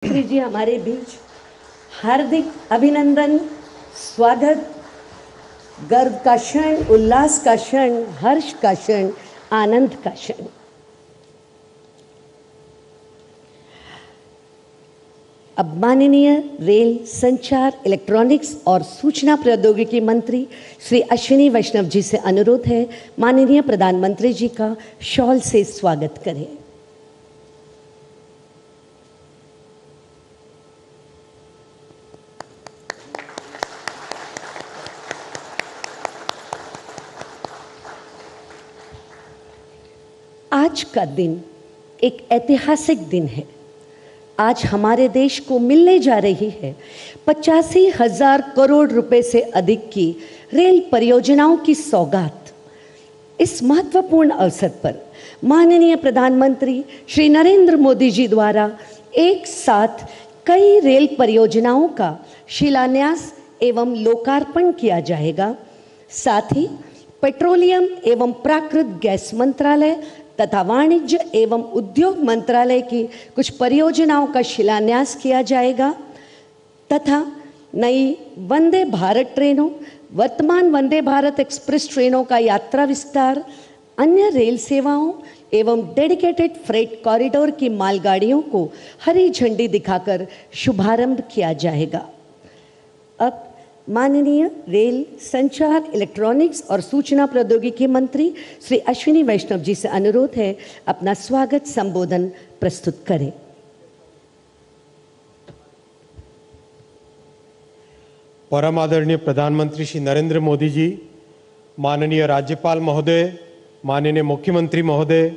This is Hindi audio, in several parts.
मंत्री जी हमारे बीच, हार्दिक अभिनंदन, स्वागत, गर्व का क्षण, उल्लास का क्षण, हर्ष का क्षण, आनंद का क्षण। अब माननीय रेल, संचार, इलेक्ट्रॉनिक्स और सूचना प्रौद्योगिकी मंत्री श्री अश्विनी वैष्णव जी से अनुरोध है, माननीय प्रधानमंत्री जी का शॉल से स्वागत करें। आज का दिन एक ऐतिहासिक दिन है। आज हमारे देश को मिलने जा रही है 85,000 करोड़ रुपए से अधिक की रेल परियोजनाओं की सौगात। इस महत्वपूर्ण अवसर पर माननीय प्रधानमंत्री श्री नरेंद्र मोदी जी द्वारा एक साथ कई रेल परियोजनाओं का शिलान्यास एवं लोकार्पण किया जाएगा। साथ ही पेट्रोलियम एवं प्राकृतिक गैस मंत्रालय तथा वाणिज्य एवं उद्योग मंत्रालय की कुछ परियोजनाओं का शिलान्यास किया जाएगा तथा नई वंदे भारत ट्रेनों, वर्तमान वंदे भारत एक्सप्रेस ट्रेनों का यात्रा विस्तार, अन्य रेल सेवाओं एवं डेडिकेटेड फ्रेट कॉरिडोर की मालगाड़ियों को हरी झंडी दिखाकर शुभारंभ किया जाएगा। अब माननीय रेल, संचार, इलेक्ट्रॉनिक्स और सूचना प्रौद्योगिकी मंत्री श्री अश्विनी वैष्णव जी से अनुरोध है, अपना स्वागत संबोधन प्रस्तुत करें। परम आदरणीय प्रधानमंत्री श्री नरेंद्र मोदी जी, माननीय राज्यपाल महोदय, माननीय मुख्यमंत्री महोदय,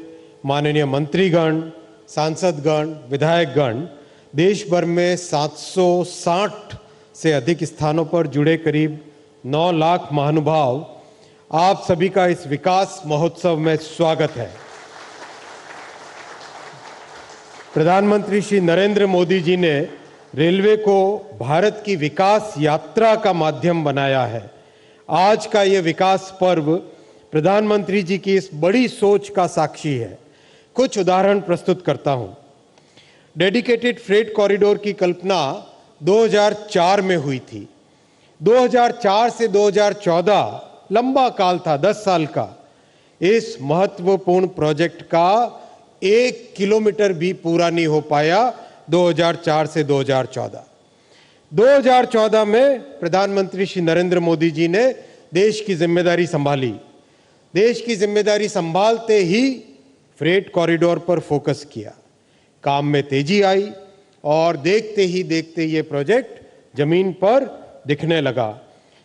माननीय मंत्रीगण, सांसदगण, विधायकगण, देश भर में 760 से अधिक स्थानों पर जुड़े करीब 9 लाख महानुभाव, आप सभी का इस विकास महोत्सव में स्वागत है। प्रधानमंत्री श्री नरेंद्र मोदी जी ने रेलवे को भारत की विकास यात्रा का माध्यम बनाया है। आज का ये विकास पर्व प्रधानमंत्री जी की इस बड़ी सोच का साक्षी है। कुछ उदाहरण प्रस्तुत करता हूं। डेडिकेटेड फ्रेट कॉरिडोर की कल्पना 2004 में हुई थी। 2004 से 2014 लंबा काल था, 10 साल का। इस महत्वपूर्ण प्रोजेक्ट का 1 किलोमीटर भी पूरा नहीं हो पाया 2004 से 2014। 2014 में प्रधानमंत्री श्री नरेंद्र मोदी जी ने देश की जिम्मेदारी संभाली। देश की जिम्मेदारी संभालते ही फ्रेट कॉरिडोर पर फोकस किया, काम में तेजी आई और देखते ही देखते ये प्रोजेक्ट जमीन पर दिखने लगा।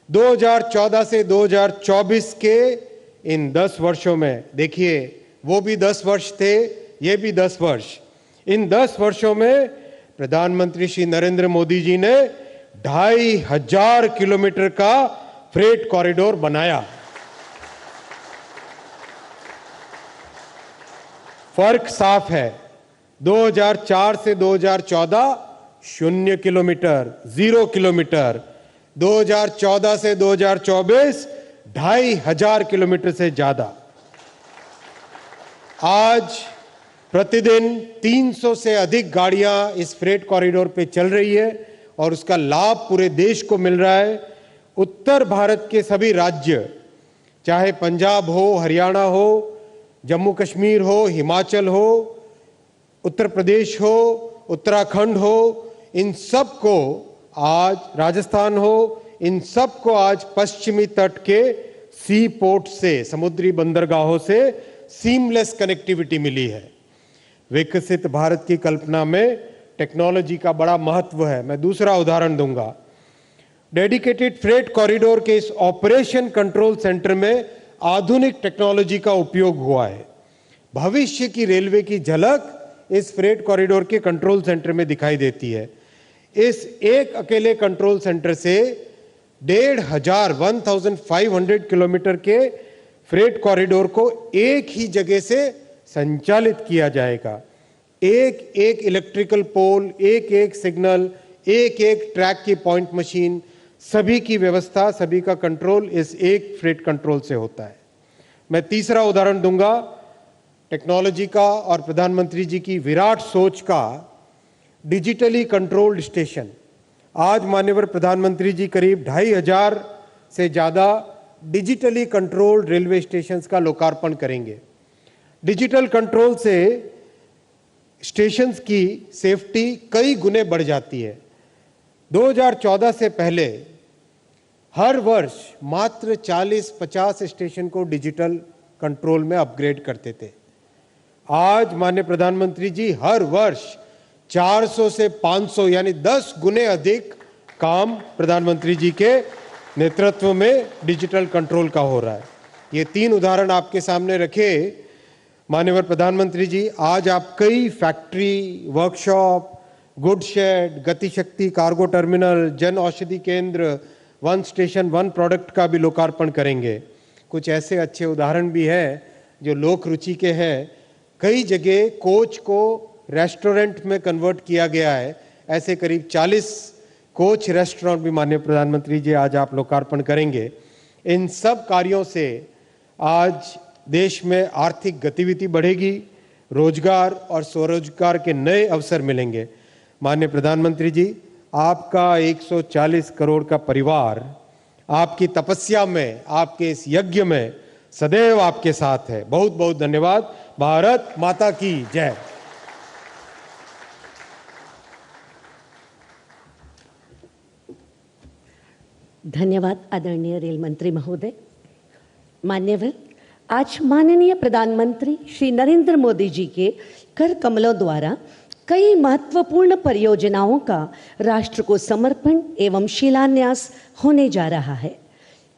2014 से 2024 के इन 10 वर्षों में, देखिए वो भी 10 वर्ष थे, ये भी 10 वर्ष, इन 10 वर्षों में प्रधानमंत्री श्री नरेंद्र मोदी जी ने 2,500 किलोमीटर का फ्रेट कॉरिडोर बनाया। फर्क साफ है, 2004 से 2014 0 किलोमीटर, 0 किलोमीटर, 2014 से 2024 2,500 किलोमीटर से ज्यादा। आज प्रतिदिन 300 से अधिक गाड़ियां इस फ्रेट कॉरिडोर पे चल रही है और उसका लाभ पूरे देश को मिल रहा है। उत्तर भारत के सभी राज्य, चाहे पंजाब हो, हरियाणा हो, जम्मू कश्मीर हो, हिमाचल हो, उत्तर प्रदेश हो, उत्तराखंड हो, इन सब को आज, राजस्थान हो, इन सब को आज पश्चिमी तट के सी पोर्ट से, समुद्री बंदरगाहों से सीमलेस कनेक्टिविटी मिली है। विकसित भारत की कल्पना में टेक्नोलॉजी का बड़ा महत्व है। मैं दूसरा उदाहरण दूंगा। डेडिकेटेड फ्रेट कॉरिडोर के इस ऑपरेशन कंट्रोल सेंटर में आधुनिक टेक्नोलॉजी का उपयोग हुआ है। भविष्य की रेलवे की झलक इस फ्रेट कॉरिडोर के कंट्रोल सेंटर में दिखाई देती है। इस एक अकेले कंट्रोल सेंटर से 1,500 किलोमीटर के फ्रेट कॉरिडोर को एक ही जगह से संचालित किया जाएगा। एक एक इलेक्ट्रिकल पोल, एक एक सिग्नल, एक एक ट्रैक की पॉइंट मशीन, सभी की व्यवस्था, सभी का कंट्रोल इस एक फ्रेट कंट्रोल से होता है। मैं तीसरा उदाहरण दूंगा टेक्नोलॉजी का और प्रधानमंत्री जी की विराट सोच का। Digitally controlled station. आज माननीय प्रधानमंत्री जी करीब 2500 से ज़्यादा डिजिटली कंट्रोल्ड रेलवे स्टेशंस का लोकार्पण करेंगे। डिजिटल कंट्रोल से स्टेशंस की सेफ्टी कई गुने बढ़ जाती है। 2014 से पहले हर वर्ष मात्र 40-50 स्टेशन को डिजिटल कंट्रोल में अपग्रेड करते थे। आज माननीय प्रधानमंत्री जी हर वर्ष 400 से 500 यानी 10 गुने अधिक काम प्रधानमंत्री जी के नेतृत्व में डिजिटल कंट्रोल का हो रहा है। ये 3 उदाहरण आपके सामने रखे माननीय प्रधानमंत्री जी। आज आप कई factory, workshop, good shade, Gati शक्ति कार्गो टर्मिनल, जन औषधि केंद्र, वन स्टेशन वन प्रोडक्ट का भी लोकार्पण करेंगे। कुछ ऐसे अच्छे उदाहरण भी हैं जो लोक रुचि के हैं। कई जगह कोच को रेस्टोरेंट में कन्वर्ट किया गया है। ऐसे करीब 40 कोच रेस्टोरेंट भी माननीय प्रधानमंत्री जी आज आप लोकार्पण करेंगे। इन सब कार्यों से आज देश में आर्थिक गतिविधि बढ़ेगी, रोजगार और स्वरोजगार के नए अवसर मिलेंगे। माननीय प्रधानमंत्री जी, आपका 140 करोड़ का परिवार आपकी तपस्या में, आपके इस यज्ञ में सदैव आपके साथ है। बहुत बहुत धन्यवाद। भारत माता की जय। धन्यवाद आदरणीय रेल मंत्री महोदय। मान्यवर, आज माननीय प्रधानमंत्री श्री नरेंद्र मोदी जी के कर कमलों द्वारा कई महत्वपूर्ण परियोजनाओं का राष्ट्र को समर्पण एवं शिलान्यास होने जा रहा है।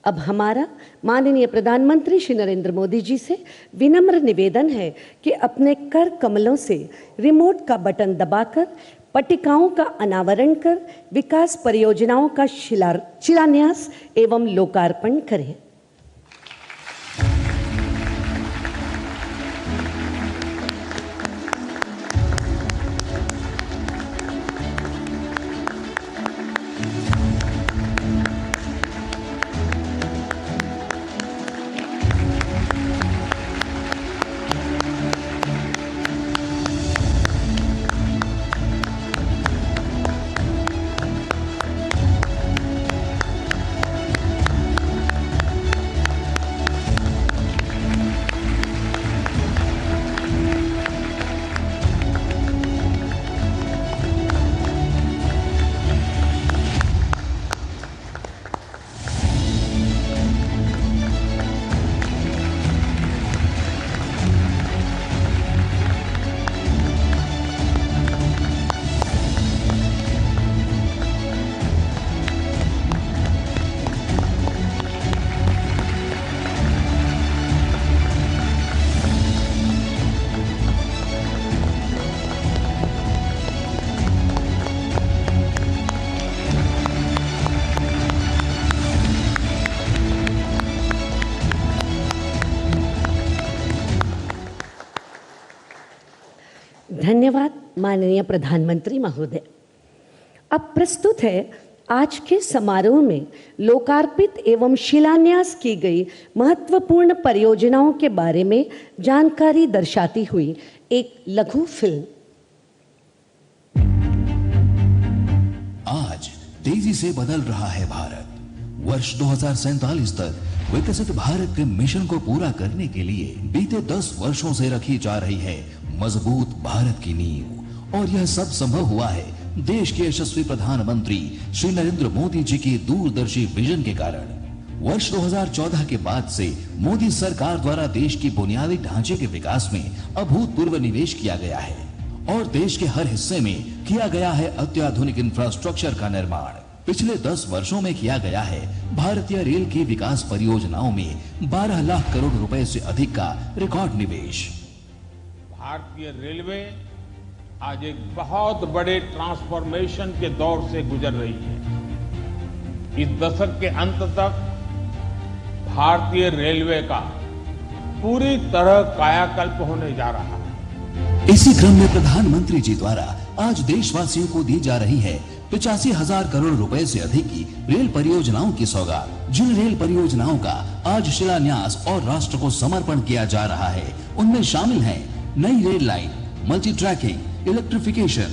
अब हमारा माननीय प्रधानमंत्री श्री नरेंद्र मोदी जी से विनम्र निवेदन है कि अपने कर कमलों से रिमोट का बटन दबाकर पट्टिकाओं का अनावरण कर विकास परियोजनाओं का शिलान्यास एवं लोकार्पण करें। धन्यवाद माननीय प्रधानमंत्री महोदय। अब प्रस्तुत है आज के समारोह में लोकार्पित एवं शिलान्यास की गई महत्वपूर्ण परियोजनाओं के बारे में जानकारी दर्शाती हुई एक लघु फिल्म। आज तेजी से बदल रहा है भारत। वर्ष 2047 तक विकसित भारत के मिशन को पूरा करने के लिए बीते 10 वर्षों से रखी जा रही है मजबूत भारत की नींव। और यह सब संभव हुआ है देश के यशस्वी प्रधानमंत्री श्री नरेंद्र मोदी जी की दूरदर्शी विजन के कारण। वर्ष 2014 के बाद से मोदी सरकार द्वारा देश की बुनियादी ढांचे के विकास में अभूतपूर्व निवेश किया गया है और देश के हर हिस्से में किया गया है अत्याधुनिक इंफ्रास्ट्रक्चर का निर्माण। पिछले 10 वर्षों में किया गया है भारतीय रेल की विकास परियोजनाओं में 12 लाख करोड़ रुपए से अधिक का रिकॉर्ड निवेश। भारतीय रेलवे आज एक बहुत बड़े ट्रांसफॉर्मेशन के दौर से गुजर रही है। इस दशक के अंत तक भारतीय रेलवे का पूरी तरह कायाकल्प होने जा रहा है। इसी क्रम में प्रधानमंत्री जी द्वारा आज देशवासियों को दी जा रही है 85,000 करोड़ रुपए से अधिक की रेल परियोजनाओं की सौगात। जिन रेल परियोजनाओं का आज शिलान्यास और राष्ट्र को समर्पण किया जा रहा है उनमें शामिल हैं नई rail line, multi tracking, electrification,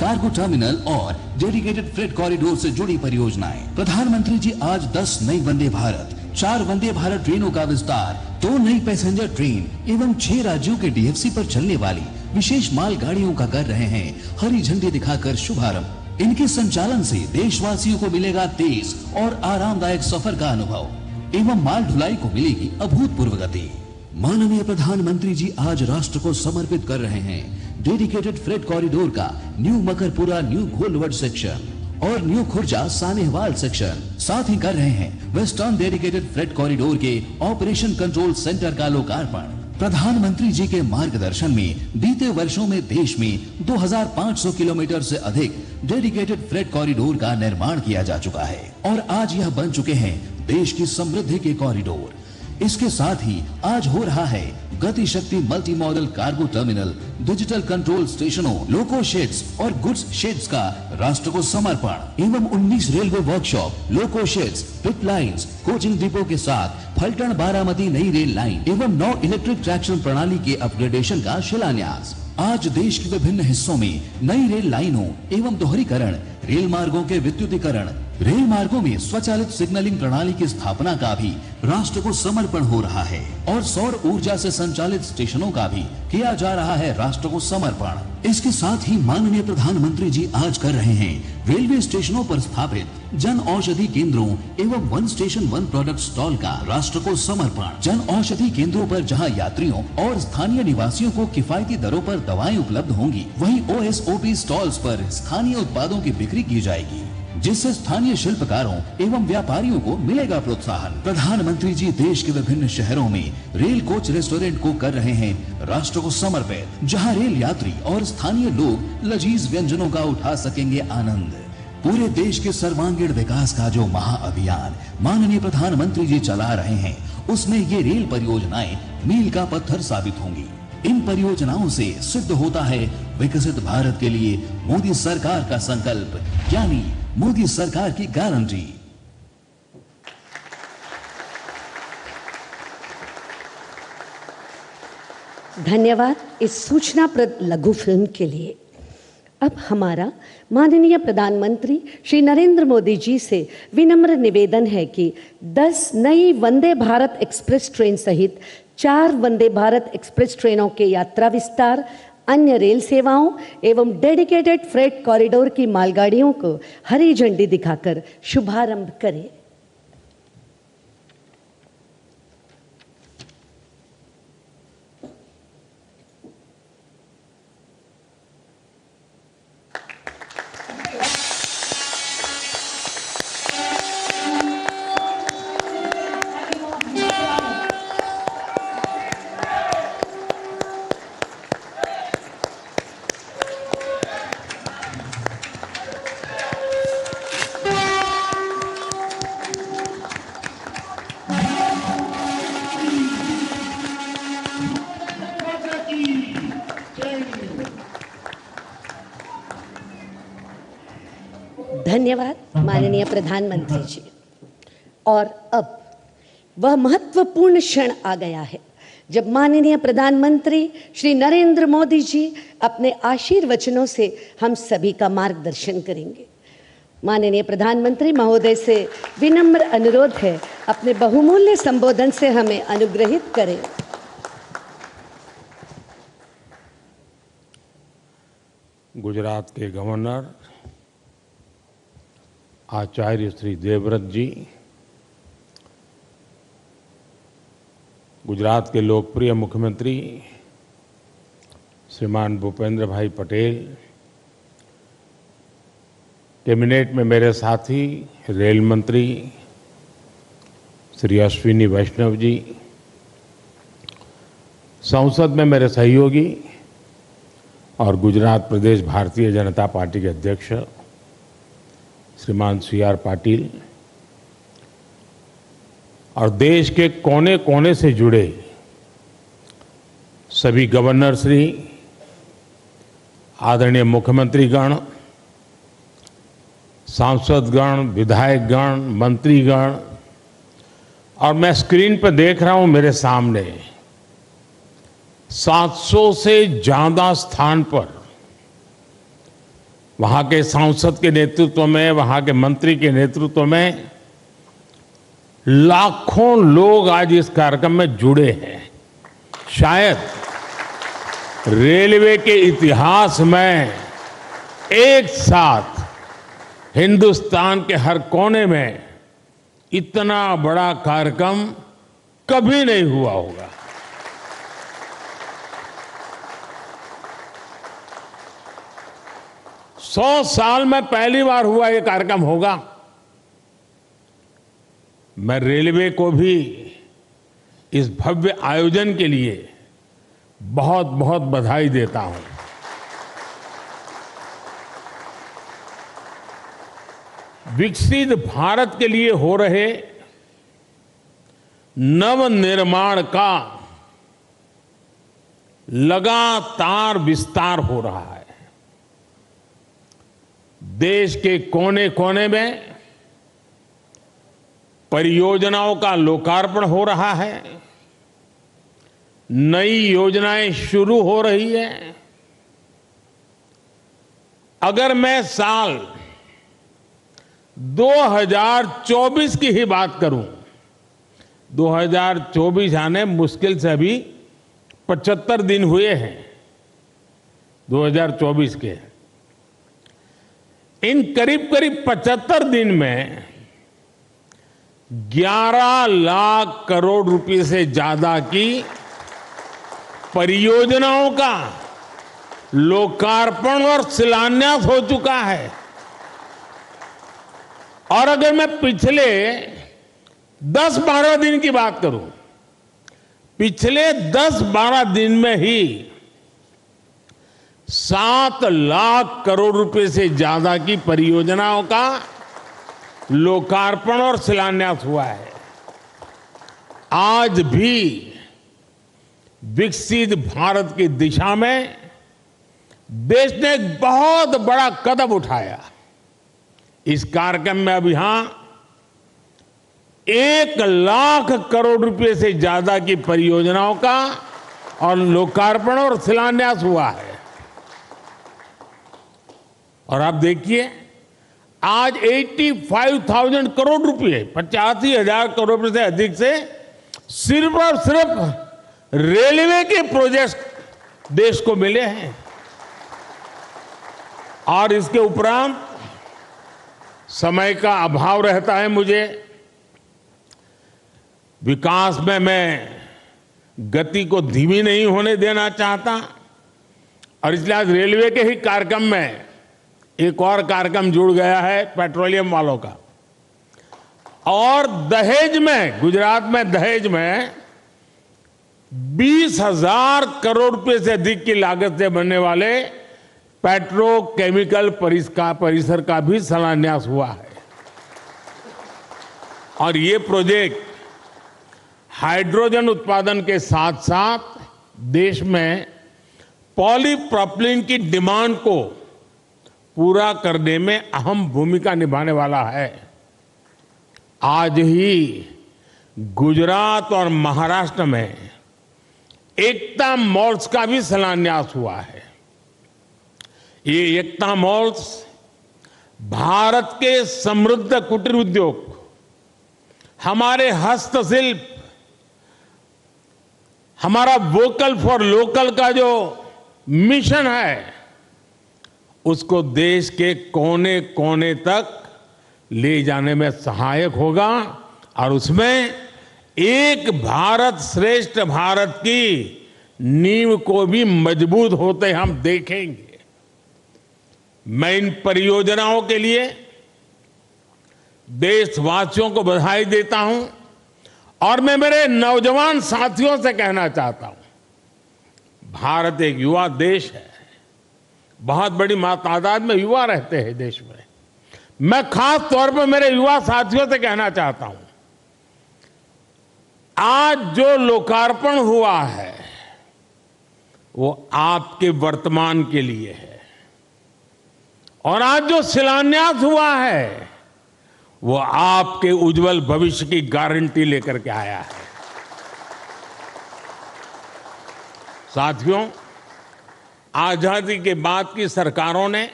cargo terminal और डेडिकेटेड फ्रेट कॉरिडोर से जुड़ी परियोजनाएं। प्रधानमंत्री जी आज 10 नई वंदे भारत, 4 वंदे भारत ट्रेनों का विस्तार, 2 नई पैसेंजर ट्रेन एवं 6 राज्यों के डीएफसी पर चलने वाली विशेष मालगाड़ियों का कर रहे हैं हरी झंडी दिखाकर शुभारंभ। इनके संचालन से देशवासियों को मिलेगा तेज और आरामदायक सफर का अनुभव एवं माल ढुलाई को मिलेगी अभूतपूर्व गति। माननीय प्रधानमंत्री जी आज राष्ट्र को समर्पित कर रहे हैं डेडिकेटेड फ्रेट कॉरिडोर का new Makarpura new Gholvad section और न्यू खुर्जा सानेहवाल सेक्शन। साथ ही कर रहे हैं वेस्टर्न डेडिकेटेड फ्रेट कॉरिडोर के ऑपरेशन कंट्रोल सेंटर का लोकार्पण। प्रधानमंत्री जी के मार्गदर्शन में बीते वर्षों में देश में 2500 किलोमीटर से अधिक डेडिकेटेड फ्रेट कॉरिडोर का निर्माण किया जा चुका है और आज यह बन चुके हैं देश की समृद्धि के कॉरिडोर। इसके साथ ही आज हो रहा है गति Shakti multi modal cargo terminal, digital control स्टेशनों, लोको शेड्स और गुड्स शेड्स का राष्ट्र को समर्पण एवं 19 रेलवे वर्कशॉप, लोको शेड्स, पिट लाइन्स, कोचिंग डिपो के साथ फलटण बारामती नई रेल लाइन एवं 9 इलेक्ट्रिक ट्रैक्शन प्रणाली के अपग्रेडेशन का शिलान्यास। आज देश के विभिन्न हिस्सों में नई रेल लाइनों एवं दोहरीकरण, रेल मार्गों के विद्युतीकरण, रेल मार्गों में स्वचालित सिग्नलिंग प्रणाली की स्थापना का भी राष्ट्र को समर्पण हो रहा है और सौर ऊर्जा से संचालित स्टेशनों का भी किया जा रहा है राष्ट्र को समर्पण। इसके साथ ही माननीय प्रधानमंत्री जी आज कर रहे हैं रेलवे स्टेशनों पर स्थापित जन औषधि केंद्रों एवं one station one product stall का राष्ट्र को समर्पण। जन औषधि केंद्रों पर जहां यात्रियों और स्थानीय निवासियों को किफायती दरों पर दवाएं उपलब्ध होंगी, वहीं OSOP स्टॉल्स पर स्थानीय उत्पादों की बिक्री की जाएगी, जिससे स्थानीय शिल्पकारों एवं व्यापारियों को मिलेगा प्रोत्साहन। प्रधानमंत्री जी देश के विभिन्न शहरों में रेल कोच रेस्टोरेंट को कर रहे हैं राष्ट्र को समर्पित, जहां रेल यात्री और स्थानीय लोग लजीज व्यंजनों का उठा सकेंगे आनंद। पूरे देश के सर्वांगीण विकास का जो महाअभियान माननीय प्रधानमंत्री जी चला रहे हैं, उसमें ये रेल परियोजनाएं मील का पत्थर साबित होंगी। इन परियोजनाओं से सिद्ध होता है विकसित भारत के लिए मोदी सरकार का संकल्प, यानी मोदी सरकार की गारंटी। धन्यवाद इस सूचनाप्रद लघु फिल्म के लिए। अब हमारा माननीय प्रधानमंत्री श्री नरेंद्र मोदी जी से विनम्र निवेदन है कि 10 नई वंदे भारत एक्सप्रेस ट्रेन सहित 4 वंदे भारत एक्सप्रेस ट्रेनों के यात्रा विस्तार, अन्य रेल सेवाओं एवं डेडिकेटेड फ्रेट कॉरिडोर की मालगाड़ियों को हरी झंडी दिखाकर शुभारंभ करें। धन्यवाद माननीय प्रधानमंत्री जी। और अब वह महत्वपूर्ण क्षण आ गया है जब माननीय प्रधानमंत्री श्री नरेंद्र मोदी जी अपने आशीर्वचनों से हम सभी का मार्गदर्शन करेंगे। माननीय प्रधानमंत्री महोदय से विनम्र अनुरोध है, अपने बहुमूल्य संबोधन से हमें अनुग्रहित करें। गुजरात के गवर्नर आचार्य श्री देवव्रत जी, गुजरात के लोकप्रिय मुख्यमंत्री श्रीमान भूपेंद्र भाई पटेल, कैबिनेट में मेरे साथी रेल मंत्री श्री अश्विनी वैष्णव जी, संसद में मेरे सहयोगी और गुजरात प्रदेश भारतीय जनता पार्टी के अध्यक्ष श्रीमान CR पाटिल और देश के कोने कोने से जुड़े सभी गवर्नर श्री, आदरणीय मुख्यमंत्रीगण, सांसदगण, विधायकगण, मंत्रीगण, और मैं स्क्रीन पर देख रहा हूं मेरे सामने 700 से ज्यादा स्थान पर वहां के सांसद के नेतृत्व में, वहां के मंत्री के नेतृत्व में लाखों लोग आज इस कार्यक्रम में जुड़े हैं। शायद रेलवे के इतिहास में एक साथ हिंदुस्तान के हर कोने में इतना बड़ा कार्यक्रम कभी नहीं हुआ होगा। सौ साल में पहली बार हुआ ये कार्यक्रम होगा। मैं रेलवे को भी इस भव्य आयोजन के लिए बहुत बहुत बधाई देता हूं। विकसित भारत के लिए हो रहे नवनिर्माण का लगातार विस्तार हो रहा है। देश के कोने कोने में परियोजनाओं का लोकार्पण हो रहा है, नई योजनाएं शुरू हो रही है। अगर मैं साल 2024 की ही बात करूं, 2024 आने मुश्किल से अभी 75 दिन हुए हैं 2024 के। इन करीब करीब 75 दिन में 11 लाख करोड़ रुपए से ज्यादा की परियोजनाओं का लोकार्पण और शिलान्यास हो चुका है। और अगर मैं पिछले 10-12 दिन की बात करूं, पिछले 10-12 दिन में ही 7 लाख करोड़ रुपए से ज्यादा की परियोजनाओं का लोकार्पण और शिलान्यास हुआ है। आज भी विकसित भारत की दिशा में देश ने एक बहुत बड़ा कदम उठाया। इस कार्यक्रम में अब यहां 1 लाख करोड़ रुपए से ज्यादा की परियोजनाओं का और लोकार्पण और शिलान्यास हुआ है। और आप देखिए, आज 85,000 करोड़ रुपए, 85,000 करोड़ रुपए से अधिक से सिर्फ और सिर्फ रेलवे के प्रोजेक्ट देश को मिले हैं। और इसके उपरांत समय का अभाव रहता है मुझे, विकास में मैं गति को धीमी नहीं होने देना चाहता, और इसलिए आज रेलवे के ही कार्यक्रम में एक और कार्यक्रम जुड़ गया है पेट्रोलियम वालों का। और दहेज में, गुजरात में दहेज में 20,000 करोड़ रुपए से अधिक की लागत से बनने वाले पेट्रोकेमिकल परिसर का भी शिलान्यास हुआ है। और ये प्रोजेक्ट हाइड्रोजन उत्पादन के साथ साथ देश में पॉलीप्रोपिलीन की डिमांड को पूरा करने में अहम भूमिका निभाने वाला है। आज ही गुजरात और महाराष्ट्र में एकता मॉल्स का भी शिलान्यास हुआ है। ये एकता मॉल्स भारत के समृद्ध कुटीर उद्योग, हमारे हस्तशिल्प, हमारा वोकल फॉर लोकल का जो मिशन है, उसको देश के कोने कोने तक ले जाने में सहायक होगा। और उसमें एक भारत श्रेष्ठ भारत की नींव को भी मजबूत होते हम देखेंगे। मैं इन परियोजनाओं के लिए देशवासियों को बधाई देता हूं, और मैं मेरे नौजवान साथियों से कहना चाहता हूं, भारत एक युवा देश है, बहुत बड़ी तादाद में युवा रहते हैं देश में। मैं खास तौर पर मेरे युवा साथियों से कहना चाहता हूं, आज जो लोकार्पण हुआ है वो आपके वर्तमान के लिए है, और आज जो शिलान्यास हुआ है वो आपके उज्जवल भविष्य की गारंटी लेकर के आया है। साथियों, आजादी के बाद की सरकारों ने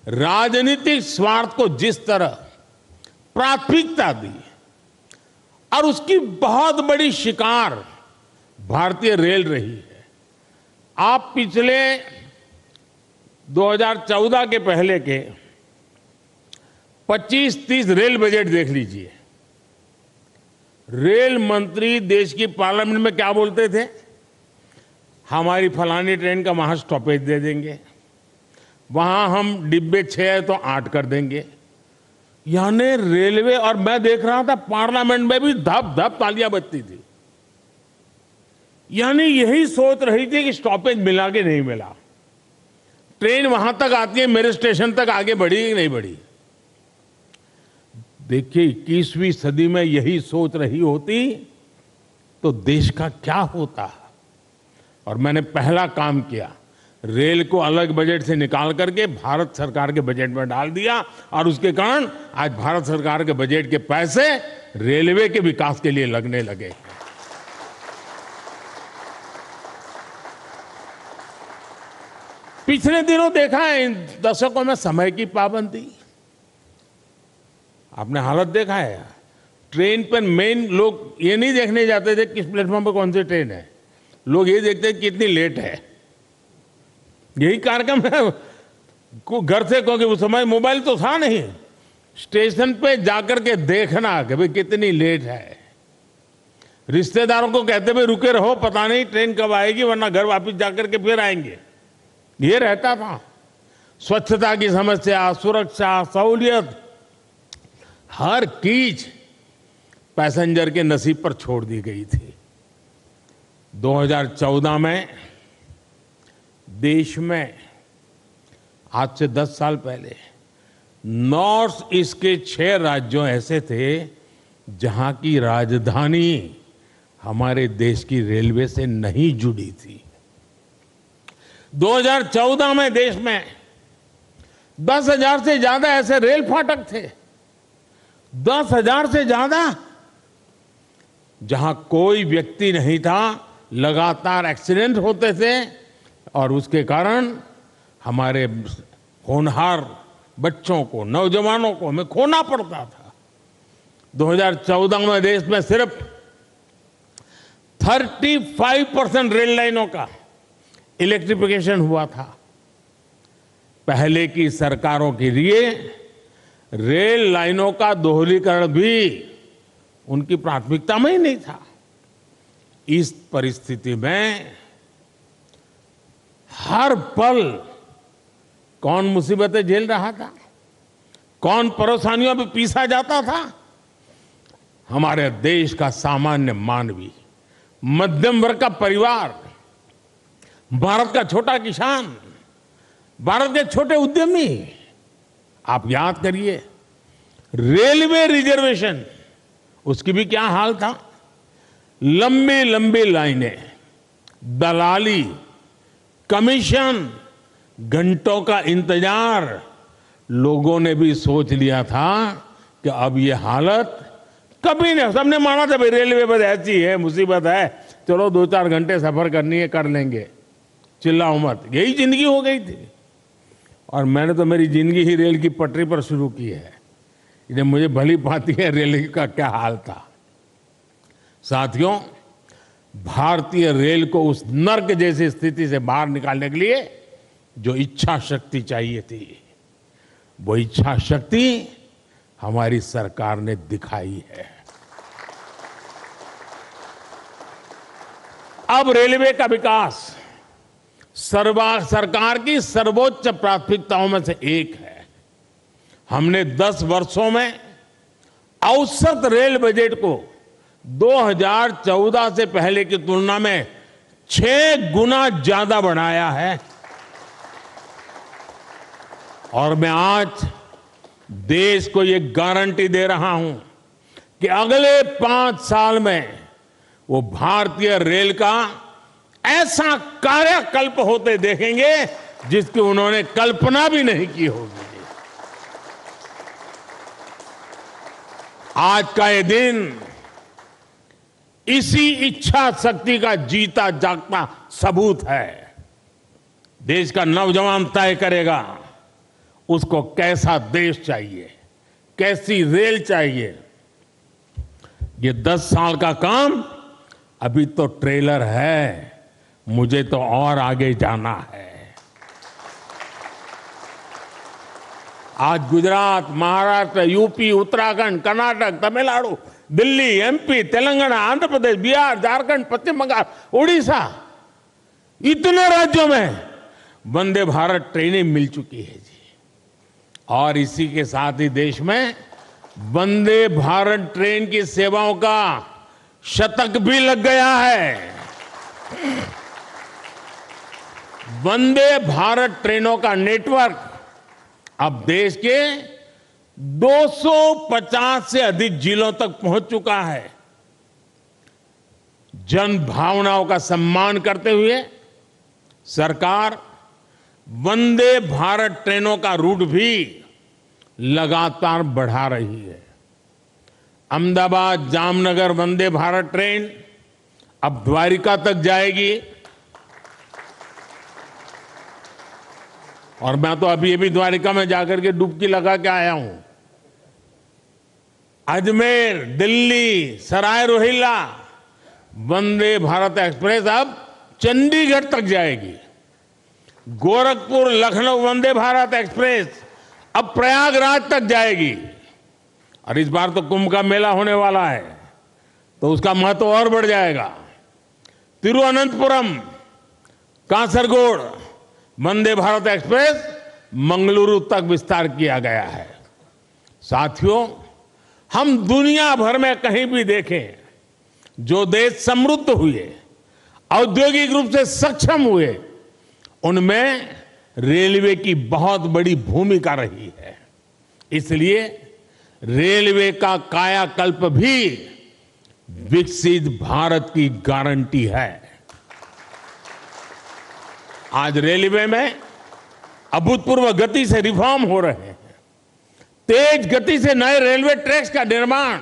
राजनीतिक स्वार्थ को जिस तरह प्राथमिकता दी और उसकी बहुत बड़ी शिकार भारतीय रेल रही है। आप पिछले 2014 के पहले के 25-30 रेल बजट देख लीजिए। रेल मंत्री देश की पार्लियामेंट में क्या बोलते थे? हमारी फलानी ट्रेन का वहां स्टॉपेज दे देंगे, वहां हम डिब्बे 6 है तो 8 कर देंगे। यानी रेलवे, और मैं देख रहा था पार्लियामेंट में भी धप धप तालियां बजती थी। यानी यही सोच रही थी कि स्टॉपेज मिला कि नहीं मिला, ट्रेन वहां तक आती है, मेरे स्टेशन तक आगे बढ़ी कि नहीं बढ़ी। देखिए 21वीं सदी में यही सोच रही होती तो देश का क्या होता। और मैंने पहला काम किया, रेल को अलग बजट से निकाल करके भारत सरकार के बजट में डाल दिया, और उसके कारण आज भारत सरकार के बजट के पैसे रेलवे के विकास के लिए लगने लगे। पिछले दिनों देखा है इन दशकों में समय की पाबंदी, आपने हालत देखा है। ट्रेन पर मेन लोग ये नहीं देखने जाते थे किस प्लेटफॉर्म पर कौन सी ट्रेन है, लोग ये देखते हैं कितनी लेट है। यही कार्यक्रम है घर से, क्योंकि उस समय मोबाइल तो था नहीं, स्टेशन पे जाकर के देखना कि भाई कितनी लेट है। रिश्तेदारों को कहते भाई रुके रहो, पता नहीं ट्रेन कब आएगी, वरना घर वापस जाकर के फिर आएंगे। ये रहता था। स्वच्छता की समस्या, सुरक्षा, सहूलियत, हर चीज पैसेंजर के नसीब पर छोड़ दी गई थी। 2014 में देश में, आज से 10 साल पहले, नॉर्थ ईस्ट के 6 राज्यों ऐसे थे जहां की राजधानी हमारे देश की रेलवे से नहीं जुड़ी थी। 2014 में देश में 10,000 से ज्यादा ऐसे रेल फाटक थे, 10,000 से ज्यादा, जहां कोई व्यक्ति नहीं था, लगातार एक्सीडेंट होते थे और उसके कारण हमारे होनहार बच्चों को, नौजवानों को हमें खोना पड़ता था। 2014 में देश में सिर्फ 35% रेल लाइनों का इलेक्ट्रिफिकेशन हुआ था। पहले की सरकारों के लिए रेल लाइनों का दोहरीकरण भी उनकी प्राथमिकता में ही नहीं था। इस परिस्थिति में हर पल कौन मुसीबतें झेल रहा था, कौन परेशानियों में पीसा जाता था? हमारे देश का सामान्य मानवी, मध्यम वर्ग का परिवार, भारत का छोटा किसान, भारत के छोटे उद्यमी। आप याद करिए, रेलवे रिजर्वेशन, उसकी भी क्या हाल था। लंबी लंबी लाइनें, दलाली, कमीशन, घंटों का इंतजार। लोगों ने भी सोच लिया था कि अब ये हालत कभी नहीं, सबने माना था भाई रेलवे बस ऐसी है, मुसीबत है, चलो 2-4 घंटे सफर करनी है, कर लेंगे, चिल्लाओ मत। यही जिंदगी हो गई थी। और मैंने तो मेरी जिंदगी ही रेल की पटरी पर शुरू की है, इसलिए मुझे भली भांति है रेल का क्या हाल था। साथियों, भारतीय रेल को उस नर्क जैसी स्थिति से बाहर निकालने के लिए जो इच्छा शक्ति चाहिए थी, वो इच्छा शक्ति हमारी सरकार ने दिखाई है। अब रेलवे का विकास सरकार की सर्वोच्च प्राथमिकताओं में से एक है। हमने 10 वर्षों में औसत रेल बजट को 2014 से पहले की तुलना में 6 गुना ज्यादा बढ़ाया है। और मैं आज देश को ये गारंटी दे रहा हूं कि अगले 5 साल में वो भारतीय रेल का ऐसा कार्यकल्प होते देखेंगे जिसकी उन्होंने कल्पना भी नहीं की होगी। आज का ये दिन इसी इच्छा शक्ति का जीता जागता सबूत है। देश का नौजवान तय करेगा उसको कैसा देश चाहिए, कैसी रेल चाहिए। ये 10 साल का काम अभी तो ट्रेलर है, मुझे तो और आगे जाना है। आज गुजरात, महाराष्ट्र, यूपी, उत्तराखंड, कर्नाटक, तमिलनाडु, दिल्ली, एमपी, तेलंगाना, आंध्र प्रदेश, बिहार, झारखंड, पश्चिम बंगाल, उड़ीसा, इतने राज्यों में वंदे भारत ट्रेनें मिल चुकी है जी। और इसी के साथ ही देश में वंदे भारत ट्रेन की सेवाओं का शतक भी लग गया है। वंदे भारत ट्रेनों का नेटवर्क अब देश के 250 से अधिक जिलों तक पहुंच चुका है। जन भावनाओं का सम्मान करते हुए सरकार वंदे भारत ट्रेनों का रूट भी लगातार बढ़ा रही है। अहमदाबाद जामनगर वंदे भारत ट्रेन अब द्वारिका तक जाएगी। और मैं तो अभी द्वारिका में जाकर के डुबकी लगा के आया हूं। अजमेर, दिल्ली, सराय रोहिल्ला वंदे भारत एक्सप्रेस अब चंडीगढ़ तक जाएगी। गोरखपुर लखनऊ वंदे भारत एक्सप्रेस अब प्रयागराज तक जाएगी। और इस बार तो कुंभ का मेला होने वाला है, तो उसका महत्व और बढ़ जाएगा। तिरुवनंतपुरम, कासरगोड वंदे भारत एक्सप्रेस मंगलुरु तक विस्तार किया गया है। साथियों, हम दुनिया भर में कहीं भी देखें, जो देश समृद्ध हुए, औद्योगिक रूप से सक्षम हुए, उनमें रेलवे की बहुत बड़ी भूमिका रही है। इसलिए रेलवे का कायाकल्प भी विकसित भारत की गारंटी है। आज रेलवे में अभूतपूर्व गति से रिफॉर्म हो रहे हैं। तेज गति से नए रेलवे ट्रैक्स का निर्माण,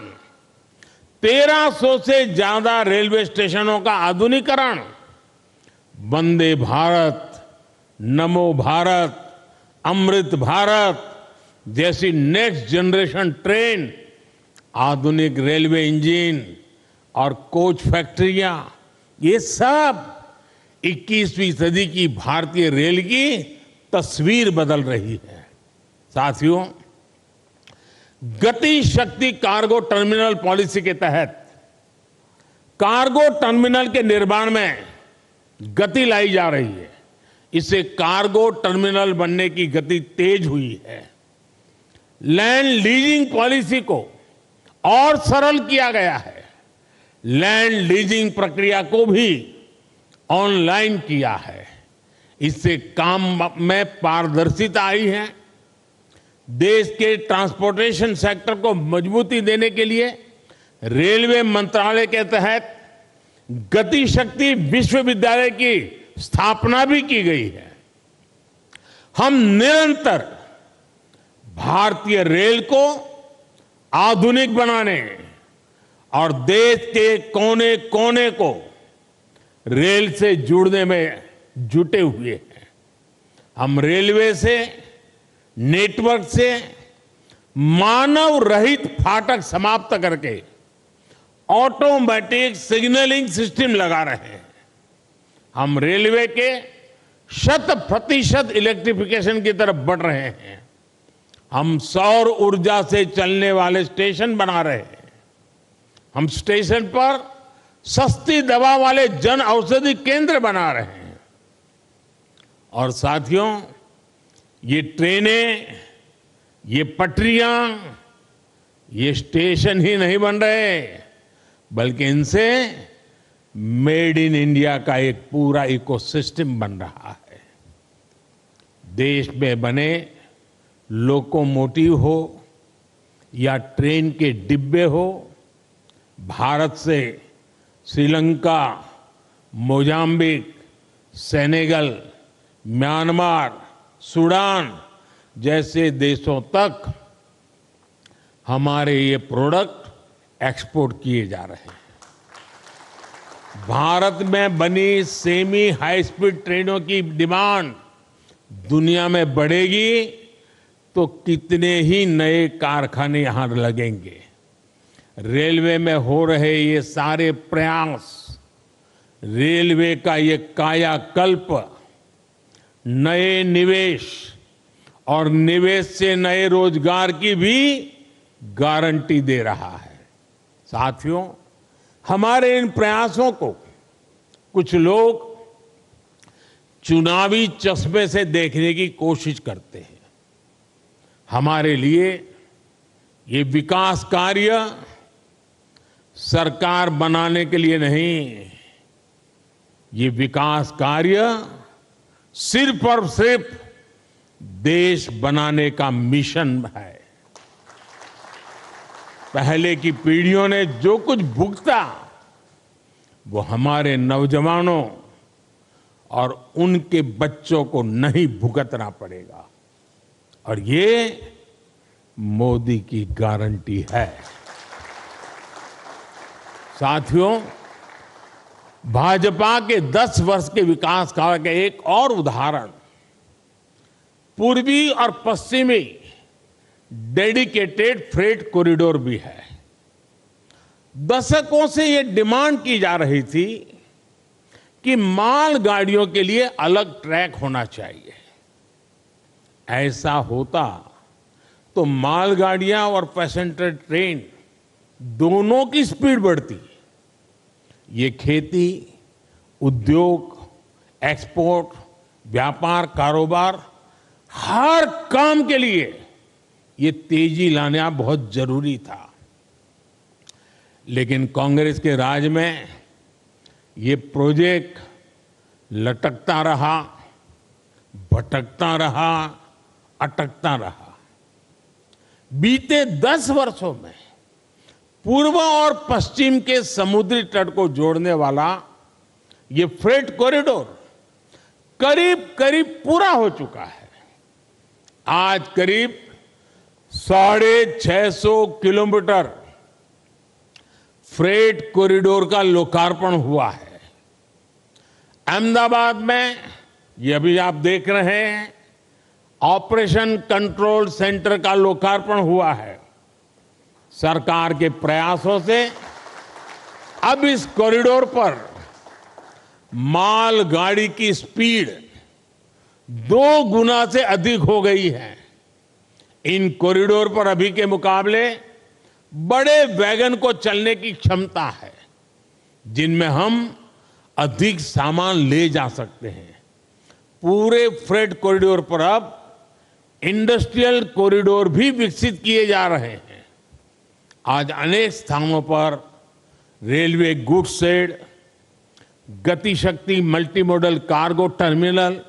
1300 से ज्यादा रेलवे स्टेशनों का आधुनिकीकरण, वंदे भारत, नमो भारत, अमृत भारत जैसी नेक्स्ट जनरेशन ट्रेन, आधुनिक रेलवे इंजन और कोच फैक्ट्रियां, ये सब 21वीं सदी की भारतीय रेल की तस्वीर बदल रही है। साथियों, गति शक्ति कार्गो टर्मिनल पॉलिसी के तहत कार्गो टर्मिनल के निर्माण में गति लाई जा रही है। इससे कार्गो टर्मिनल बनने की गति तेज हुई है। लैंड लीजिंग पॉलिसी को और सरल किया गया है। लैंड लीजिंग प्रक्रिया को भी ऑनलाइन किया है। इससे काम में पारदर्शिता आई है। देश के ट्रांसपोर्टेशन सेक्टर को मजबूती देने के लिए रेलवे मंत्रालय के तहत गति शक्ति विश्वविद्यालय की स्थापना भी की गई है। हम निरंतर भारतीय रेल को आधुनिक बनाने और देश के कोने कोने को रेल से जुड़ने में जुटे हुए हैं। हम रेलवे से, नेटवर्क से मानव रहित फाटक समाप्त करके ऑटोमेटिक सिग्नलिंग सिस्टम लगा रहे हैं। हम रेलवे के 100% इलेक्ट्रिफिकेशन की तरफ बढ़ रहे हैं। हम सौर ऊर्जा से चलने वाले स्टेशन बना रहे हैं। हम स्टेशन पर सस्ती दवा वाले जन औषधि केंद्र बना रहे हैं। और साथियों, ये ट्रेनें, ये पटरियां, ये स्टेशन ही नहीं बन रहे, बल्कि इनसे मेड इन इंडिया का एक पूरा इकोसिस्टम बन रहा है। देश में बने लोकोमोटिव हो या ट्रेन के डिब्बे हो, भारत से Sri Lanka, Mozambique, Senegal, Myanmar, Sudan जैसे देशों तक हमारे ये प्रोडक्ट एक्सपोर्ट किए जा रहे हैं। भारत में बनी सेमी हाई स्पीड ट्रेनों की डिमांड दुनिया में बढ़ेगी, तो कितने ही नए कारखाने यहां लगेंगे। रेलवे में हो रहे ये सारे प्रयास, रेलवे का ये कायाकल्प नए निवेश और निवेश से नए रोजगार की भी गारंटी दे रहा है। साथियों, हमारे इन प्रयासों को कुछ लोग चुनावी चश्मे से देखने की कोशिश करते हैं। हमारे लिए ये विकास कार्य सरकार बनाने के लिए नहीं, ये विकास कार्य सिर्फ और सिर्फ देश बनाने का मिशन है। पहले की पीढ़ियों ने जो कुछ भुगता वो हमारे नौजवानों और उनके बच्चों को नहीं भुगतना पड़ेगा, और ये मोदी की गारंटी है। साथियों, भाजपा के 10 वर्ष के विकास काल का एक और उदाहरण पूर्वी और पश्चिमी डेडिकेटेड फ्रेट कॉरिडोर भी है। दशकों से ये डिमांड की जा रही थी कि माल गाड़ियों के लिए अलग ट्रैक होना चाहिए। ऐसा होता तो मालगाड़ियां और पैसेंजर ट्रेन दोनों की स्पीड बढ़ती। ये खेती, उद्योग, एक्सपोर्ट, व्यापार, कारोबार, हर काम के लिए ये तेजी लाना बहुत जरूरी था। लेकिन कांग्रेस के राज में ये प्रोजेक्ट लटकता रहा, भटकता रहा, अटकता रहा। बीते 10 वर्षों में पूर्व और पश्चिम के समुद्री तट को जोड़ने वाला ये फ्रेट कॉरिडोर करीब करीब पूरा हो चुका है। आज करीब 650 किलोमीटर फ्रेट कॉरिडोर का लोकार्पण हुआ है। अहमदाबाद में ये अभी आप देख रहे हैं, ऑपरेशन कंट्रोल सेंटर का लोकार्पण हुआ है। सरकार के प्रयासों से अब इस कॉरिडोर पर माल गाड़ी की स्पीड 2 गुना से अधिक हो गई है। इन कॉरिडोर पर अभी के मुकाबले बड़े वैगन को चलने की क्षमता है, जिनमें हम अधिक सामान ले जा सकते हैं। पूरे फ्रेट कॉरिडोर पर अब इंडस्ट्रियल कॉरिडोर भी विकसित किए जा रहे हैं। आज अनेक स्थानों पर railway goods shed, Gati Shakti multi modal cargo terminal,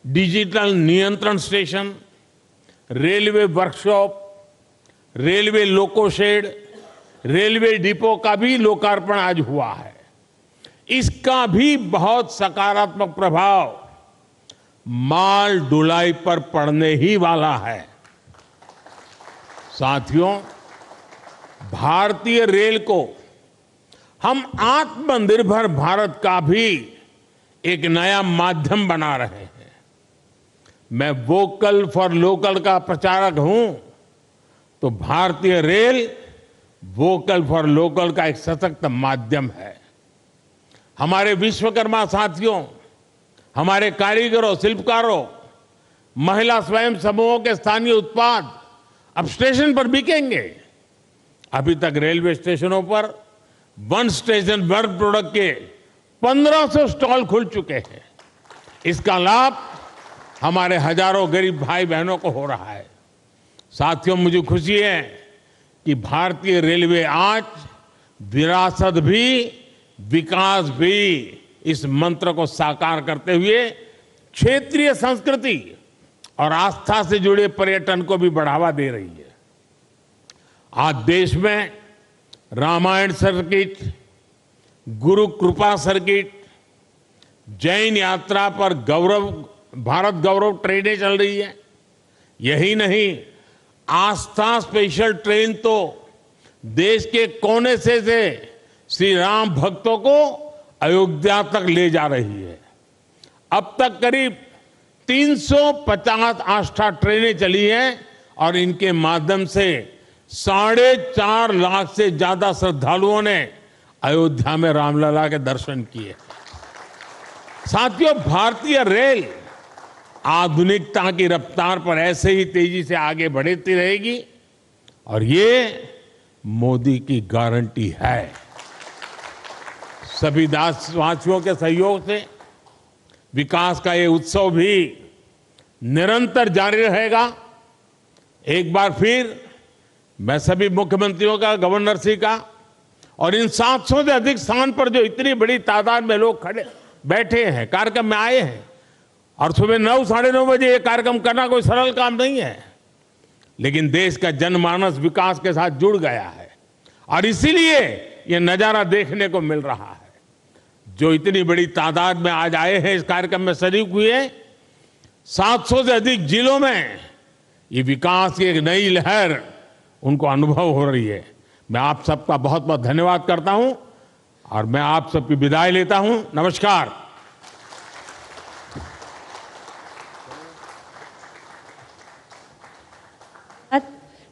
digital नियंत्रण station, railway workshop, railway loco shed, railway depot का भी लोकार्पण आज हुआ है। इसका भी बहुत सकारात्मक प्रभाव माल ढुलाई पर पड़ने ही वाला है। साथियों, भारतीय रेल को हम आत्मनिर्भर भारत का भी एक नया माध्यम बना रहे हैं। मैं वोकल फॉर लोकल का प्रचारक हूं, तो भारतीय रेल वोकल फॉर लोकल का एक सशक्त माध्यम है। हमारे विश्वकर्मा साथियों, हमारे कारीगरों, शिल्पकारों, महिला स्वयं समूहों के स्थानीय उत्पाद अब स्टेशन पर बिकेंगे। अभी तक रेलवे स्टेशनों पर वन स्टेशन वन प्रोडक्ट के 1500 स्टॉल खुल चुके हैं। इसका लाभ हमारे हजारों गरीब भाई बहनों को हो रहा है। साथियों, मुझे खुशी है कि भारतीय रेलवे आज विरासत भी विकास भी इस मंत्र को साकार करते हुए क्षेत्रीय संस्कृति और आस्था से जुड़े पर्यटन को भी बढ़ावा दे रही है। आज देश में रामायण सर्किट, गुरु कृपा सर्किट, जैन यात्रा पर भारत गौरव ट्रेनें चल रही है। यही नहीं, आस्था स्पेशल ट्रेन तो देश के कोने से श्री राम भक्तों को अयोध्या तक ले जा रही है। अब तक करीब 350 आस्था ट्रेनें चली हैं और इनके माध्यम से 4.5 लाख से ज्यादा श्रद्धालुओं ने अयोध्या में रामलला के दर्शन किए। साथियों, भारतीय रेल आधुनिकता की रफ्तार पर ऐसे ही तेजी से आगे बढ़ती रहेगी और ये मोदी की गारंटी है। सभी देशवासियों के सहयोग से विकास का ये उत्सव भी निरंतर जारी रहेगा। एक बार फिर मैं सभी मुख्यमंत्रियों का, गवर्नर जी का और इन 700 से अधिक स्थान पर जो इतनी बड़ी तादाद में लोग खड़े बैठे हैं, कार्यक्रम में आए हैं, और सुबह 9, साढ़े 9 बजे ये कार्यक्रम करना कोई सरल काम नहीं है, लेकिन देश का जनमानस विकास के साथ जुड़ गया है और इसीलिए ये नजारा देखने को मिल रहा है। जो इतनी बड़ी तादाद में आज आए हैं, इस कार्यक्रम में शरीक हुए, 700 से अधिक जिलों में ये विकास की एक नई लहर उनको अनुभव हो रही है। मैं आप सबका बहुत बहुत धन्यवाद करता हूं और मैं आप सबकी विदाई लेता हूं। नमस्कार।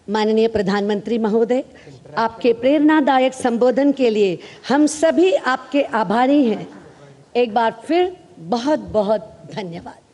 माननीय प्रधानमंत्री महोदय, आपके प्रेरणादायक संबोधन के लिए हम सभी आपके आभारी हैं। एक बार फिर बहुत बहुत धन्यवाद।